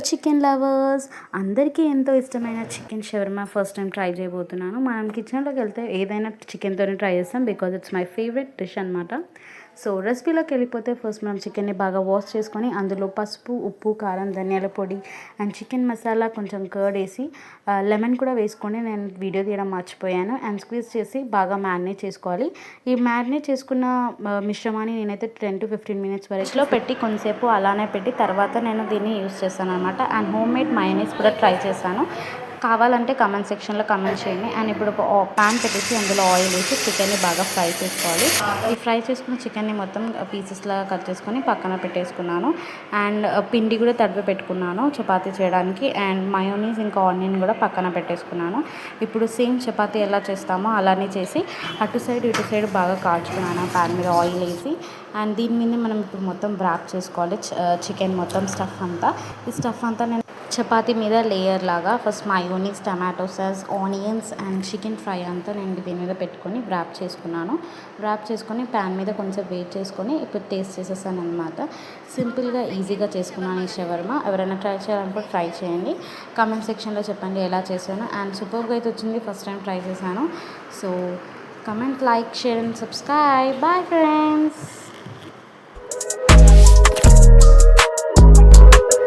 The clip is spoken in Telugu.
చికెన్ లవర్స్ అందరికీ ఎంతో ఇష్టమైన chicken shawarma first time try చేయబోతున్నాను. మనం కిచెన్లోకి వెళ్తే ఏదైనా చికెన్తోనే ట్రై చేస్తాం because it's my favourite dish అనమాట. సో రెసిపీలోకి వెళ్ళిపోతే ఫస్ట్ మనం చికెన్ని బాగా వాష్ చేసుకొని అందులో పసుపు, ఉప్పు, కారం, ధనియాల పొడి అండ్ చికెన్ మసాలా, కొంచెం కర్డ్ వేసి లెమన్ కూడా వేసుకొని నేను వీడియో తీయడం మర్చిపోయాను అండ్ స్క్వీజ్ చేసి బాగా మ్యారినేట్ చేసుకోవాలి. ఈ మ్యారినేట్ చేసుకున్న మిశ్రమాన్ని నేనైతే 10 to 15 minutes వరకు పెట్టి కొంతసేపు అలానే పెట్టి తర్వాత నేను దీన్ని యూస్ చేస్తాను అనమాట. అండ్ హోమ్ మేడ్ మయోనీస్ కూడా ట్రై చేశాను. కావాలంటే కమెంట్ సెక్షన్లో కమెంట్ చేయండి. అండ్ ఇప్పుడు ఒక ప్యాన్ పెట్టేసి అందులో ఆయిల్ వేసి చికెన్ని బాగా ఫ్రై చేసుకోవాలి. ఈ ఫ్రై చేసుకున్న చికెన్ని మొత్తం పీసెస్లా కట్ చేసుకొని పక్కన పెట్టేసుకున్నాను. అండ్ పిండి కూడా తడిపి పెట్టుకున్నాను చపాతీ చేయడానికి. అండ్ మయోనీస్ ఇంకా ఆనియన్ కూడా పక్కన పెట్టేసుకున్నాను. ఇప్పుడు సేమ్ చపాతీ ఎలా చేస్తామో అలానే చేసి అటు సైడ్ ఇటు సైడ్ బాగా కాల్చుకున్నాను ప్యాన్ మీద ఆయిల్ వేసి. అండ్ దీని మీద మనం ఇప్పుడు మొత్తం ర్యాప్ చేసుకోవాలి చికెన్ మొత్తం స్టఫ్ అంతా. ఈ స్టఫ్ అంతా నేను చపాతీ మీద లేయర్ లాగా first mayonnaise, tomato sauce, onions and chicken fry అంతా నేను దీని మీద పెట్టుకొని ర్యాప్ చేసుకున్నాను. ర్యాప్ చేసుకొని ప్యాన్ మీద కొంచెం వెయిట్ చేసుకొని ఇప్పుడు టేస్ట్ చేసేసాను అనమాట. సింపుల్గా ఈజీగా చేసుకున్నాను ఈ షవర్మా. ఎవరైనా ట్రై చేయాలనుకుంటే ట్రై చేయండి. కామెంట్ సెక్షన్లో చెప్పండి ఎలా చేశాను. అండ్ సూపర్గా అయితే వచ్చింది, ఫస్ట్ టైం ట్రై చేశాను. So comment, like, share and subscribe. Bye friends.